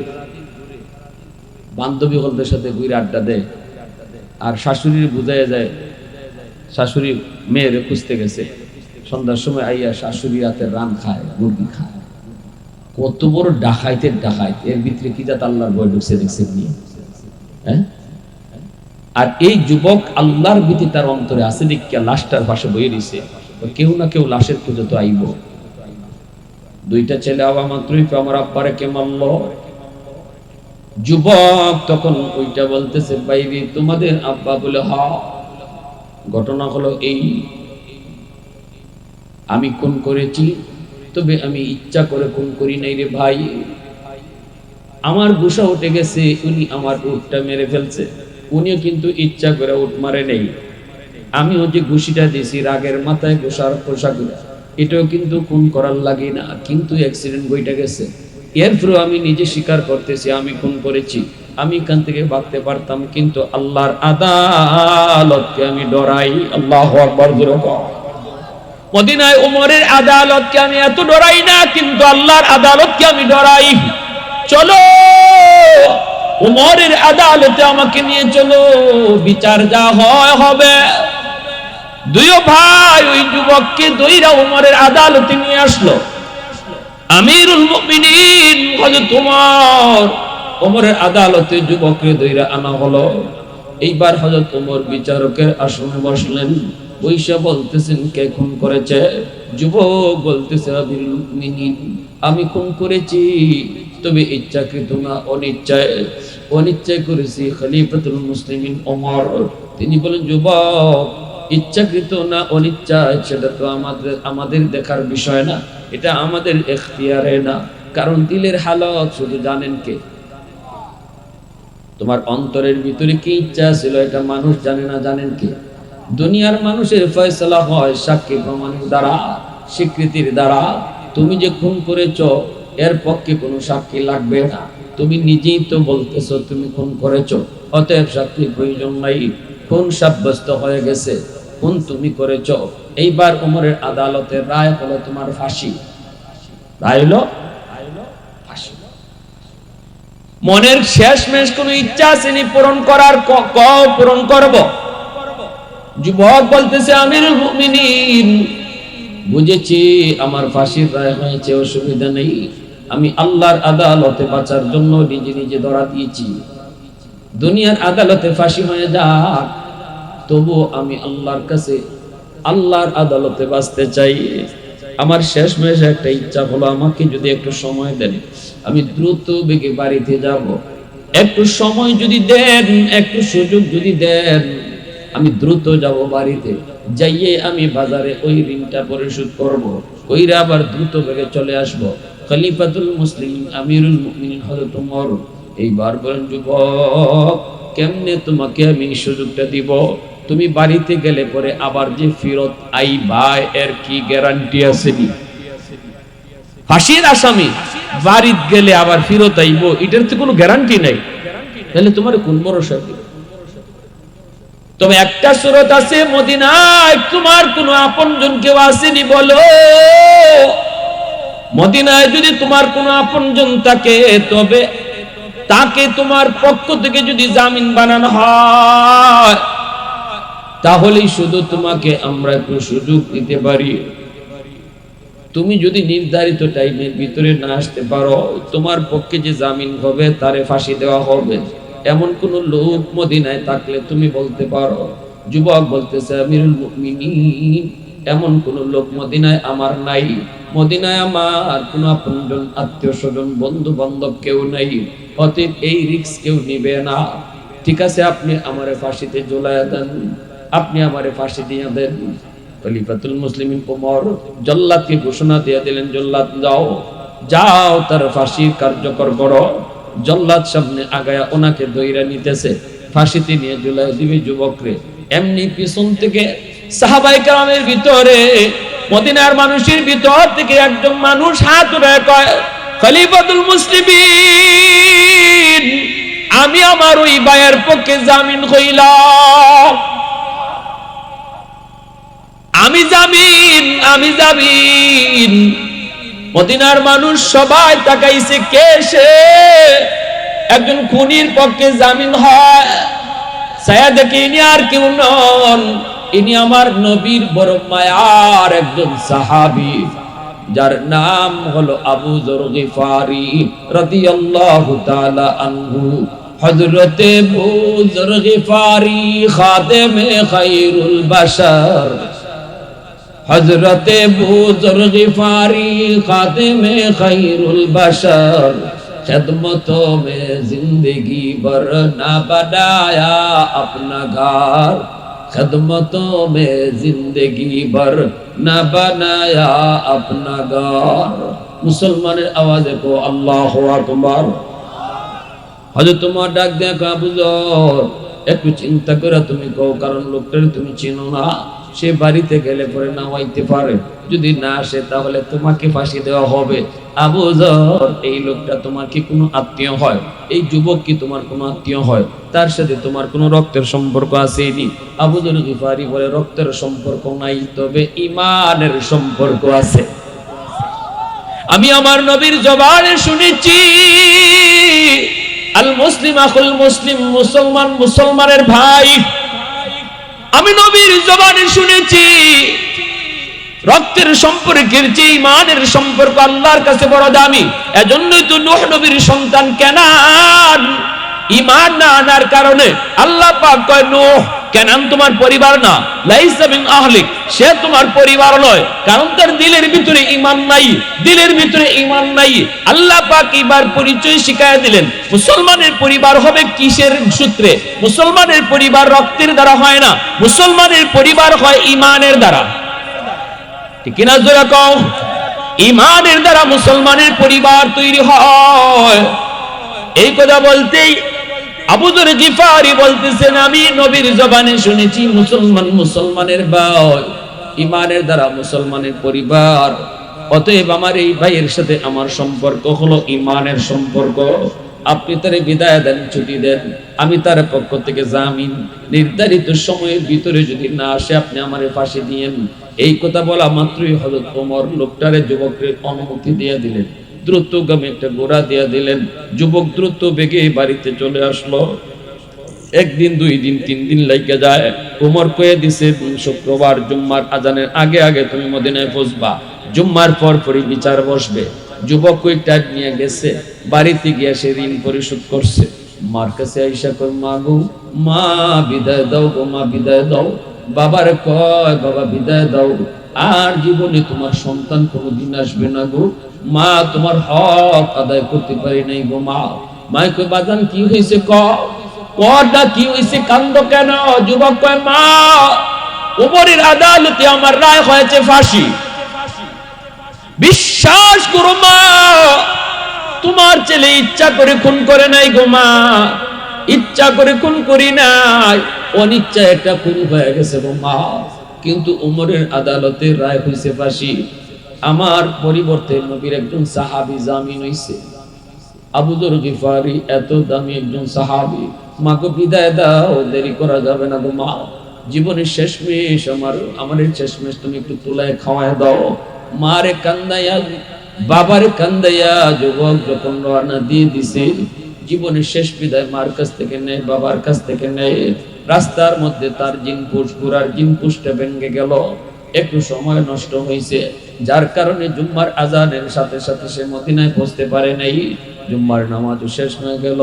বান্ধবী হলদের সাথে ঘুরে আড্ডা দেয়, আর শাশুড়ির বুঝাইয়া যায় শাশুড়ি মেয়েরে খুঁজতে গেছে। সন্ধ্যার সময় আইয়া শাশুড়ি রাতে রান খায়, মুরগি খায়। কত বড় ডাকাইতের ডাকাইত। এর ভিতরে কি জাত আল্লাহর ভয় ঢুকছে দেখছেন নি? হ্যাঁ? আর এই যুবক আল্লাহর ভীতি তার অন্তরে আছে দেখিয়া লাশটার পাশে বইয়ে দিছে। কেউ না কেউ লাশের খুঁজে তো আইব। 2টা ছেলে আওয়া মাত্রই আমার আব্বারে কে মারল। যুবক তখন ওইটা বলতেছে, বাইরে তোমাদের আব্বা? বলে হ। ঘটনা হলো এই, আমি খুন করেছি, তবে আমি ইচ্ছা করে খুন করি নাই রে ভাই। আমার গুসা উঠে গেছে, উনি আমার উটটা মেরে ফেলছে। উনিও কিন্তু ইচ্ছা করে উট মারে নেই। আমিও যে ঘুষিটা দিয়েছি রাগের মাথায় গোসার পোশাক, এটাও কিন্তু খুন করার লাগে না, কিন্তু অ্যাক্সিডেন্ট বইটা গেছে। এরপরে আমি নিজে স্বীকার করতেছি আমি খুন করেছি। আমি এখান থেকে ভাগতে পারতাম, কিন্তু আল্লাহর আদালতকে আমি ডরাই। আল্লাহু আকবার। মদিনায় ওমরের আদালতকে আমি এত ডরাই না, কিন্তু আল্লাহর আদালতকে আমি ডরাই। চলো ওমরের আদালতে আমাকে নিয়ে চলো, বিচার যা হয় হবে। 2 ভাই ওই যুবককে দইরা ওমরের আদালতে নিয়ে আসলো। আমিরুল মুমিনিন হযরত ওমরের আদালতে যুবককে দইরা আনা হলো। এইবার হযরত ওমর বিচারকের আসনে বসলেন। বৈশা বলতেছেন কে খুন করেছে? যুবক বলতেছে আমিরুল মুমিনিন আমি খুন করেছি, তবে ইচ্ছাকৃত না, অনিচ্ছায় করেছি। খলিফাতুল মুসলিমিন ওমর তিনি বলেন, যুবক ইচ্ছাকৃত না অনিচ্ছায় সেটা তো আমাদের দেখার বিষয় না, এটা আমাদের এখতিয়ারে না। কারণ দিলের হালত শুধু জানেন কে? তোমার অন্তরের ভিতরে কি ইচ্ছা ছিল এটা মানুষ জানে না, জানেন কে? দুনিয়ার মানুষের ফয়সালা হয় সাক্ষী প্রমাণের দ্বারা, স্বীকৃতির দ্বারা। তুমি যে খুন করেছো এর পক্ষে কোনো সাক্ষী লাগবে না, তুমি নিজেই তো বলতেছো তুমি খুন করেছো, অতএব সাক্ষীর প্রয়োজন নাই। খুন সাব্যস্ত হয়ে গেছে, খুন তুমি করেছো। এইবার ওমরের আদালতের রায় হলো তোমার ফাঁসি। রায় হলো ফাঁসি। মনের শেষমেশ কোনো ইচ্ছা আসেনি পূরণ করার, পূরণ করব। যুবক বলতেছে আমিরুল মুমিনিন বুঝেছি আমার ফাঁসির রায় হয়েছে, অসুবিধা নেই। আমি আল্লাহর আদালতে বাঁচার জন্য নিজে নিজে ধরা দিয়েছি। দুনিয়ার আদালতে ফাঁসি হয়ে যাক, তবু আমি আল্লাহর কাছে আল্লাহর আদালতে বাঁচতে চাই। আমার শেষমেশ একটা ইচ্ছা হলো, আমাকে যদি একটু সময় দেন, আমি দ্রুত বেগে বাড়িতে যাব। একটু সময় যদি দেন, একটু সুযোগ যদি দেন, আমি দ্রুত যাব বাড়িতে। যাইয়ে আমি বাজারে ওই ঋণটা পরিশোধ করব, কইরা আবার দ্রুত বেগে চলে আসব। খলিফাতুল মুসলিমিন আমিরুল মুমিনিন হযরত ওমর এইবার বলেন, যুবক কেমনে তোমাকে আমি সুযোগটা দিব? তুমি বাড়িতে গেলে পরে আবার যে ফিরত আইবা এর কি গ্যারান্টি আছে? নি ফাঁসির আসামি বাড়িতে গেলে আবার ফিরত আইব, এটার তো কোনো গ্যারান্টি নাই। তাহলে তোমার কোন ভরসা? তবে একটা সুরত আছে, মদিনায় তোমার কোনো আপনজন কেউ আসেনি বলো? মদিনায় যদি তোমার কোনো আপনজন থাকে, তবে তাকে তোমার পক্ষ থেকে যদি জামিন বানানো হয়, তাহলেই শুধু তোমাকে আমরা একটু সুযোগ দিতে পারি। তুমি যদি নির্ধারিত টাইমের ভিতরে না আসতে পারো, তোমার পক্ষে যে জামিন হবে তারে ফাঁসি দেওয়া হবে। এমন কোন লোক মদিনায় থাকলে তুমি বলতে পারো? যুবক বলতেছে, আমিরুল মুমিনিন, এমন কোন লোক মদিনায় আমার নাই। মদিনায় আমার কোন আপনজন, আত্মীয় স্বজন, বন্ধু বান্ধব কেউ নাই। অতএব এই রিস্ক কেউ নিবে না। ঠিক আছে, আপনি আমারে ফাঁসিতে ঝুলাইয়া দেন, আপনি আমারে ফাঁসি দিয়ে দেন। খলিফাতুল মুসলিমিন ওমর জল্লাদকে ঘোষণা দিয়ে দিলেন, জল্লাদ যাও, যাও তার ফাঁসি কার্যকর করো। জল্লাদ সামনে আগায়া ওনাকে দইরা নিতেছে, ফাঁসিতে নিয়ে ঝুলাই দিবে যুবকরে। এমনি পিছন থেকে সাহাবায়ে কেরামের ভিতরে, মদিনার মানুষের ভিতর থেকে একজন মানুষ হাত উঠায় কয়, খলিফাতুল মুসলিমিন, আমি আমার ওই ভাইয়ের পক্ষে জামিন কইলাম। আমি জামিন। মদিনার মানুষ সবাই তাকাইছে, কে সে? একজন খুনির পক্ষে জামিন হয়। ছায়া দেখে ইনি আর কেউ নন, ইনি আমার নবীর বড় মায়ার একজন সাহাবী, যার নাম হলো আবু যর গিফারি রাদিয়াল্লাহু তাআলা আনহু। হযরতে আবু যর গিফারি খাদেমে খায়রুল বাশার, হযরতে আবু যর গিফারি খাদেমে খায়রুল বাশার, खिदमतों में जिंदगी भर ना बनाया अपना घर, खिदमतों में जिंदगी भर ना बनाया अपना घर। मुसलमाনের আওয়াজে কো আল্লাহু আকবার। হযরত তোমার ডাক দেয়া আবু যর, একটু চিন্তা করে তুমি কও, কারণ লোকটার তুমি চিনো না। সে বাড়িতে গেলে পরে নামাইতে পারে, যদি না আসে তাহলে তোমাকে ফাঁসি দেওয়া হবে। আবু যর, এই লোকটা তোমার কি কোনো আত্মীয় হয়? এই যুবক কি তোমার কোনো আত্মীয় হয়? তার সাথে তোমার কোনো রক্তের সম্পর্ক আছেনি? আবু যর গিফারি বলে, রক্তের সম্পর্ক নাই, তবে ঈমানের সম্পর্ক আছে। আমি আমার নবীর জবানে শুনেছি, আল মুসলিম আখুল মুসলিম, মুসলমান মুসলমানের ভাই। আমি নবীর জবানে শুনেছি, রক্তের সম্পর্কের চেয়ে ঈমানের সম্পর্ক আল্লাহর কাছে বড় দামি। এজন্যই তো নূহ নবীর সন্তান কেনান ঈমান না আনার কারণে আল্লাহ পাক কয়, নূহ, কেনান তোমার পরিবার না, লাইসা মিন আহলিক, সে তোমার পরিবার নয়, কারণ তার দিলের ভিতরে ঈমান নাই। দিলের ভিতরে ঈমান নাই। আল্লাহ পাক এবার পরিচয় শিখায়া দিলেন, মুসলমানের পরিবার হবে কিসের সূত্রে? মুসলমানের পরিবার রক্তের দ্বারা হয় না, মুসলমানের পরিবার হয় ঈমানের দ্বারা। ঠিক কিনা জোরে কও? ঈমানের দ্বারা মুসলমানের পরিবার তৈরি হয়। এই কথা বলতেই আবু যর গিফারি বলতেছেন, আমি নবীর জবানে শুনেছি, মুসলমান মুসলমানের ভাই, ঈমানের দ্বারা মুসলমানের পরিবার। অতএব আমার এই ভাইয়ের সাথে আমার সম্পর্ক হলো ঈমানের সম্পর্ক। আপনি তারে বিদায় দেন, ছুটি দেন, আমি তার পক্ষ থেকে জামিন, নির্ধারিত সময়ের ভিতরে যদি না আসে আপনি আমারে ফাঁসি দিয়েন। এই কথা বলা মাত্রই হযরত ওমর লোকটারে, যুবকের অনুমতি দিয়ে দিলেন, দ্রুতগামী একটা ঘোড়া দিয়ে দিলেন। যুবক দ্রুত বেগে বাড়িতে চলে আসলো। একদিন, 2 দিন, 3 দিন লাগে যায়। ওমর কয়ে দিছে, শুক্রবার জুম্মার আজানের আগে আগে তুমি মদিনায় পৌঁছবা, জুম্মার পর পরই বিচার বসবে। যুবক কয়েকটা নিয়ে গেছে, বাড়িতে গিয়ে সে ঋণ পরিশোধ করছে। মার কাছে আইসা কয়, মা গো, মা বিদায় দাও গো, মা বিদায় দাও। বাবার কয়, বাবা বিদায় দাও, আর জীবনে তোমার সন্তান কোনোদিন আসবে না গো। মা, তোমার হক আদায় করতে পারি নাই গো মা। মা কয়, বাজান কি হয়েছে? কটা কি হয়েছে, কান্দ কেন? যুবক কয়, মা, ওমরের আদালতে আমার রায় হয়েছে ফাঁসি। বিশ্বাস করো মা, তোমার ছেলে ইচ্ছা করে খুন করে নাই গো মা, ইচ্ছা করে খুন করি নাই, অনিচ্ছা একটা খুন হয়ে গেছে গো মা। কিন্তু ওমরের আদালতে রায় হয়েছে ফাঁসি। আমার পরিবর্তে নবীর একজন সাহাবী জামিন হইছে। আবু যর গিফারি এত দামি একজন সাহাবী, মাকে বিদায় দাও, দেরি করা যাবে না গো মা, জীবনের শেষমেশ আমার শেষমেশ তুমি একটু তুলায় খাওয়ায় দাও। মারে কান্দাইয়া বাবার কান্দাইয়া যুবক যখন রওনা দিয়ে দিছে, জীবনের শেষ বিদায় মার কাছ থেকে নেয়, বাবার কাছ থেকে নেয়। রাস্তার মধ্যে তার জিনপুষ ঘোড়ার জিনপুষটা ভেঙে গেল, একটু সময় নষ্ট হয়েছে, যার কারণে জুম্মার আজানের সাথে সাথে সে মদিনায় পৌঁছতে পারে নাই। জুম্মার নামাজও শেষ হয়ে গেল,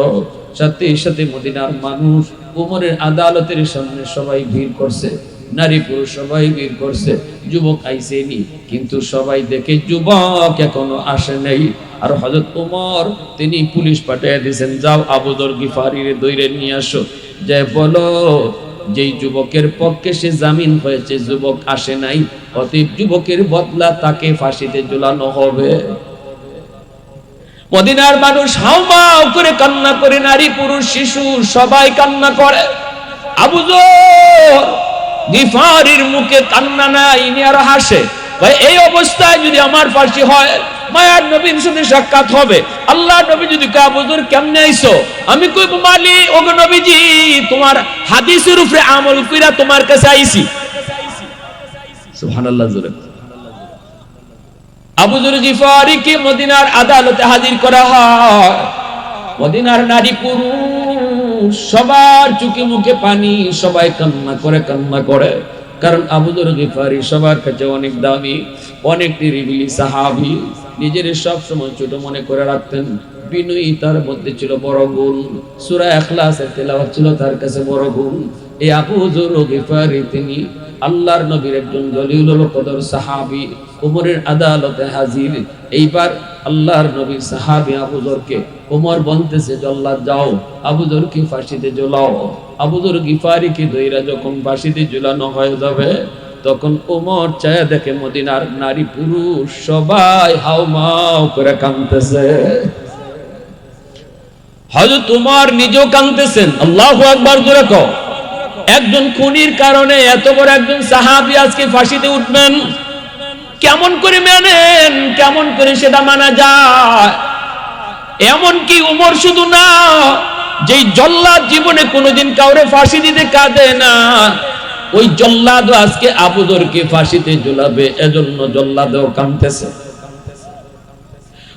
সাথে সাথে মদিনার মানুষ উমরের আদালতের সামনে সবাই ভিড় করছে, নারী পুরুষ সবাই ভিড় করছে। যুবক আইসেনি, কিন্তু সবাই দেখে যুবক এখনো আসে নাই। আর হযরত ওমর তিনি পুলিশ পাঠিয়ে দিয়েছেন, যাও আবু যর গিফারিরে দইরে নিয়ে আসো, যে বলো যেই যুবকের পক্ষে সে জামিন হয়েছে যুবক আসে নাই, অতএব যুবকের বদলা তাকে ফাঁসিতে ঝুলানো হবে। মদিনার মানুষ হাউমাউ করে কান্না করে, নারী পুরুষ শিশু সবাই কান্না করে। আবু যর গিফারির মুখে কান্না নাই, ইনি আর হাসে। ভাই এই অবস্থায় যদি আমার ফাঁসি হয়, মায়ার নবীর সাথে সাক্ষাৎ হবে, আল্লাহ নবী যদি কয় আবু যর কেমনে আইছো, আমি কইব মালি ওগো নবীজি তোমার হাদিসের উপরে আমল কইরা তোমার কাছে আইছি। সুবহানাল্লাহ জোরে। আবু যর গিফারিকে মদিনার আদালতে হাজির করা হয়। মদিনার নারী পুরুষ সবার চোখে মুখে পানি, সবাই কান্না করে, কারণ আবু যর গিফারি সবার কাছে অনেক দামি, অনেক নিরিবিলি সাহাবী, নিজের সব সময় ছোট মনে করে রাখতেন। বিনয়ী তার মধ্যে ছিল বড় গুণ, সূরা ইখলাসের তেলাওয়াত ছিল তার কাছে বড় গুণ। এই আবু যর গিফারি তিনি আল্লাহর নবীর একজন জলিলুল কদর সাহাবী, উমরের আদালতে হাজির। এইবার আল্লাহর নবীর সাহাবী আবু যরকে উমর বলতেছে, জল্লাদ যাও আবু যরকে ফাঁসিতে ঝুলাও। আবু যর গিফারিকে দইরা যখন ফাঁসিতে ঝুলানো হয়ে যাবে, তখন উমর চায়া দেখে মদিনার নারী পুরুষ সবাই হাউমাউ করে কাঁদতেছে। হযরত উমর নিজেও কাঁদতেছেন। আল্লাহু আকবার জোরে কও। একজন খুনির কারণে এত বড় একজন সাহাবী আজকে ফাঁসিতে উঠবেন, কেমন করে মানেন, কেমন করে সেটা মানা যায়? এমন কি উমর শুধু না, যেই জল্লাদ জীবনে কোনোদিন কাউরে ফাঁসি দিতে কাঁদে না, ওই জল্লাদও আজকে আবু যরকে ফাঁসিতে ঝুলাবে, এজন্য জল্লাদও কাঁদতেছে।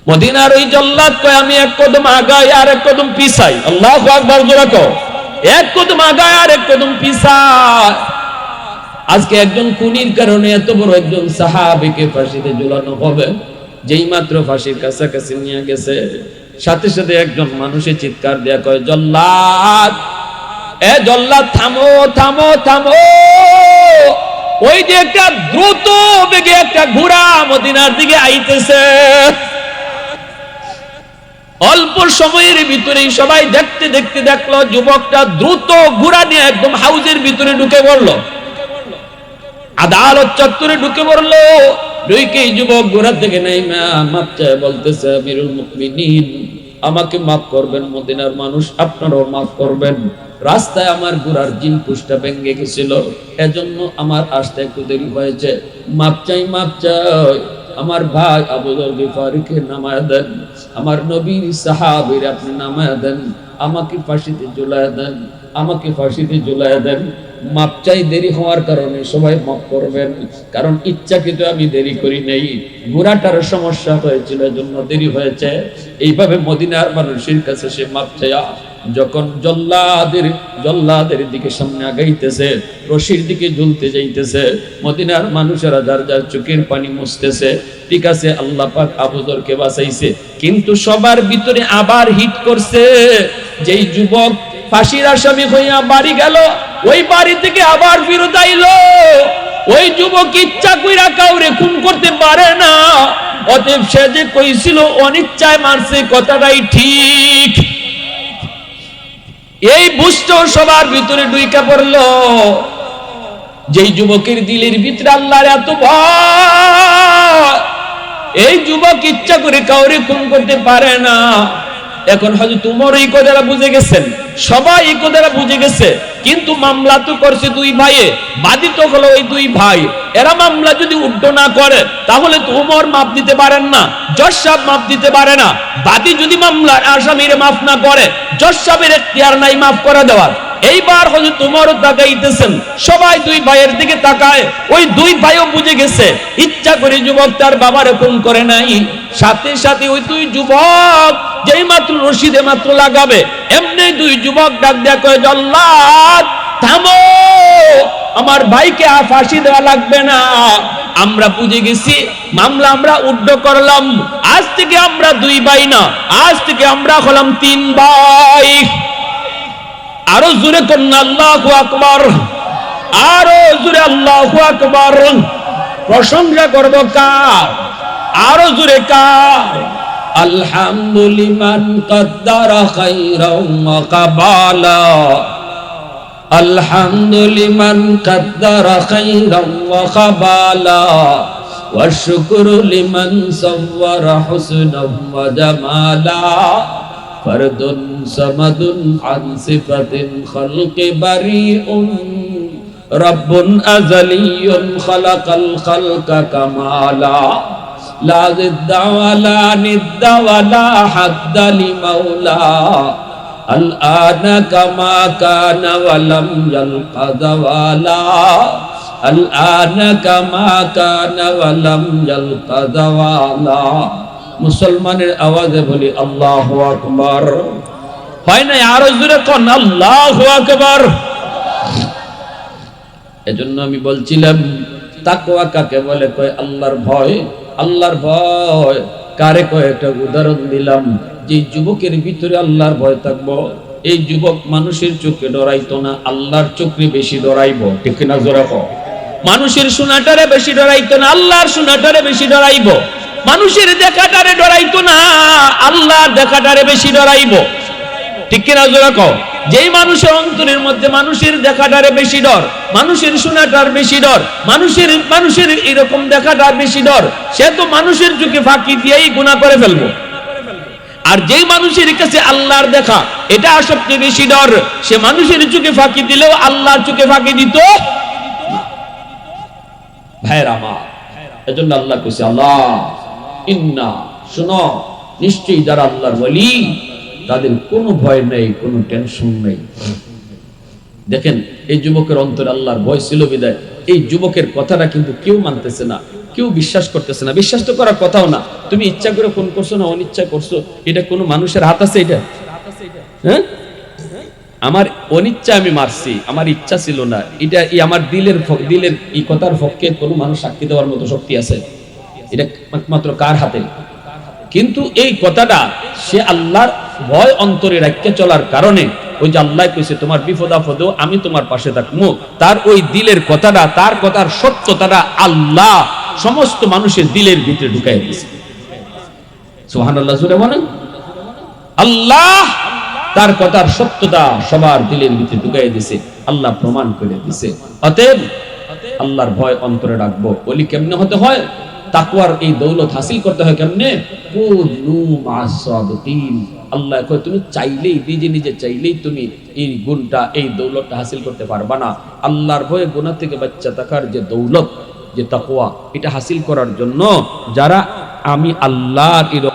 মদিনার ওই জল্লাদ কয় আমি এক কদম আগাই আর এক কদম পিছাই। আল্লাহু আকবার জোরে কও। এক কদম আগায় আর এক কদম পিছায়। আজকে একজন খুনির কারণে এত বড় একজন সাহাবীকে ফাঁসিতে ঝুলানো হবে। যেই মাত্র ফাঁসির কাছাকাছি নিয়ে গেছে, সাথে সাথে একজন মানুষের চিৎকার দেয়া কয়, জল্লাদ, এ জল্লাদ থামো থামো থামো। ওই যে একটা দ্রুত বেগে একটা ঘোড়া মদিনার দিকে আইতেছে। অল্প সময়ের ভিতরেই সবাই দেখতে দেখতে দেখলো যুবকটা দ্রুত ঘোড়া নিয়ে একদম হাউজের ভিতরে ঢুকে পড়লো, আদালত চত্বরে ঢুকে পড়লো। ঢুকে যুবক ঘোড়া থেকে নেমে মাপ চায়, বলতেছে আমিরুল মুমিনিন আমাকে মাফ করবেন, মদিনার মানুষ আপনারাও মাফ করবেন। রাস্তায় আমার ঘোড়ার জিনপুষটা ভেঙে গেছিল, এজন্য আমার আসতে একটু দেরি হয়েছে, মাপ চাই মাপ চাই। আমার ভাই আবু যর গিফারিকে নামায়া দেন, আমার নবীর সাহাবীর আপনি নামায়া দেন, আমাকে ফাঁসিতে ঝুলায়া দেন, আমাকে ফাঁসিতে ঝুলায়া দেন। মাপ চাই, দেরি হওয়ার কারণে সবাই মাফ করবেন, কারণ ইচ্ছাকৃত আমি দেরি করি নাই, ঘোড়াটার সমস্যা হয়েছিল এজন্য দেরি হয়েছে। এইভাবে মদিনার মানুষের কাছে সে মাপ চায়া যখন জল্লাদের দিকে সামনে আগাইতেছে, রশির দিকে ঝুলতে যাইতেছে, মদিনার মানুষেরা যার যার চোখের পানি মুছতেছে। ঠিক আছে, আল্লাহ পাক আবু যরকে বাঁচাইছে, কিন্তু সবার ভিতরে আবার হিট করছে। যেই যুবক ফাঁসির আসামি হইয়া বাড়ি গেল, ওই বাড়ি থেকে আবার ফিরত আইলো। ওই যুবক ইচ্ছা কইরা কাউরে খুন করতে পারে না, অতএব সে যে কইছিল অনিচ্ছায় মারছে, কথাটাই ঠিক। এই বুঝতো সবার ভিতরে ঢুইকা পড়লো। যেই যুবকের দিলের ভিতরে আল্লাহর এত ভয়, এই যুবক ইচ্ছা করে কাউরে খুন করতে পারে না, এখন হযরত উমর এই কথাটা বুঝে গেছেন, সবাই এই কথাটা বুঝে গেছে, কিন্তু মামলা তো করছে দুই ভাইয়ে, বাদী তো হলো ওই দুই ভাই। এরা মামলা যদি উড্ড না করে তাহলে তো উমর মাপ দিতে পারেন না, জজ সাহেব মাপ দিতে পারে না। বাদী যদি মামলার আসামিরে মাফ না করে, জজ সাহেবের এখতিয়ার নাই মাফ করে দেওয়ার। এইবার হযরত উমর তাকাইতেছেন, সবাই দুই ভাইয়ের দিকে তাকায়। ওই দুই ভাইও বুঝে গেছে ইচ্ছা করে যুবক তার বাবার এরকম করে নাই। সাথে সাথে ওই দুই যুবক যেই মাত্র রশিদে মাত্র লাগাবে, এমনি দুই যুবক ডাক দেয়া কয়, জল্লাদ থামো, আমার ভাইকে ফাঁসি দেওয়া লাগবে না। আমরা বুঝে গেছি মামলা আমরা উড্ড করলাম, আজ থেকে আমরা দুই ভাই না, আজ থেকে আমরা হলাম তিন ভাই। আরো জোরে কন্যা আল্লাহু আকবার, আরো জোরে আল্লাহু আকবার। প্রশংসা করব কার? আরো জোরে কার? আলহামদুলিমান কদ্দারা খাইরাও ওয়া কাবালা, আলহামদুলিমান কদ্দারা খাইরাও ওয়া কাবালা, ওয়া শুকরু লিমান সাওয়ারা হুসনাও ওয়া জামালা, ফরদুন সামাদুন আন সিফাতিন খালকি বারিউন, রব্বুন আযালিয়ুন খালাকাল খালকা কামালা, লা জিদ্দা ওয়ালা নিদ্দা ওয়ালা হাদ্দা লিমাওলা, আল আনা কামা কানা ওয়ালাম ইয়ালকা যাওয়ালা, আল আনা কামা কানা ওয়ালাম ইয়ালকা যাওয়ালা। মুসলমানের আওয়াজে বলি আল্লাহু আকবার। হয় না? আরো জোরে কোন আল্লাহু আকবার। এজন্য আমি বলছিলাম তাকওয়া কাকে বলে? কয় আল্লাহর ভয়। আল্লাহর ভয় কারে কয়? একটা উদাহরণ দিলাম, যে যুবকের ভিতরে আল্লাহর ভয় থাকবো, এই যুবক মানুষের চোখে ডরাইতো না, আল্লাহর চোখে বেশি ডরাইবো। ঠিক না? জোরে কও। মানুষের শোনাটারে বেশি ডরাইতো না, আল্লাহর শোনাটারে বেশি ডরাইবো। মানুষের দেখাটারে ডরাইতো না, আল্লাহর দেখাটারে বেশি ডরাইবো। ঠিক কিনা? জোরে কও। যেই মানুষের অন্তরের মধ্যে মানুষের দেখাটারে বেশি ডর, মানুষের শোনাটার বেশি ডর, মানুষের এরকম দেখাটার বেশি ডর, সে তো মানুষের চোখে ফাঁকি দিয়েই গুনাহ করে ফেলবো। আর যেই মানুষের কাছে আল্লাহর দেখা এটা সবচেয়ে বেশি ডর, সে মানুষের চোখে ফাঁকি দিলেও আল্লাহর চোখে ফাঁকি দিত না। ভাইরা আমার, এজন্য আল্লাহ কইছে, আল্লাহ ইন্না, শুনো, নিশ্চয়ই যারা আল্লাহর ওলি তাদের কোনো ভয় নেই, কোনো টেনশন নেই। দেখেন এই যুবকের অন্তরে আল্লাহর ভয় ছিল বিদায় এই যুবকের কথাটা কিন্তু কেউ মানতেছে না, কেউ বিশ্বাস করতেছে না। বিশ্বাস তো করার কথাও না। তুমি ইচ্ছা করে ফোন করছো না অনিচ্ছা করছো, এটা কোনো মানুষের হাত আছে? এটা হ্যাঁ, আমার অনিচ্ছা আমি মারছি, আমার ইচ্ছা ছিল না। এটা আমার দিলের এই কথার পক্ষে কোনো মানুষ সাক্ষী দেওয়ার মতো শক্তি আছে? এটা একমাত্র কার হাতে? কিন্তু এই কথাটা সে আল্লাহর ভয় অন্তরে রাখতে চলার কারণে, ওই যে আল্লাহ কইছে তোমার বিপদ আপদেও আমি তোমার পাশে থাকবো, তার ওই দিলের কথাটা, তার কথার সত্যতাটা আল্লাহ সমস্ত মানুষের দিলের ভিতরে ঢুকাই দিয়েছে। সুবহানাল্লাহ জোরে বলেন। আল্লাহ তার কথার সত্যতা সবার দিলের ভিতরে ঢুকাই দিয়েছে, আল্লাহ প্রমাণ করে দিয়েছে। অতএব আল্লাহর ভয় অন্তরে রাখবো। ওলি কেমনে হতে হয়? তাকওয়ার এই দৌলত হাসিল করতে হয় কেমনে? কুনু মা'আস সাদিকিন। আল্লাহ কয় তুমি চাইলেই, নিজে নিজে চাইলেই তুমি এই গুণটা, এই দৌলতটা হাসিল করতে পারবা না। আল্লাহর ভয়ে গুনাহ থেকে বাঁচা থাকার যে দৌলত, যে তাকওয়া, এটা হাসিল করার জন্য যারা আমি আল্লাহর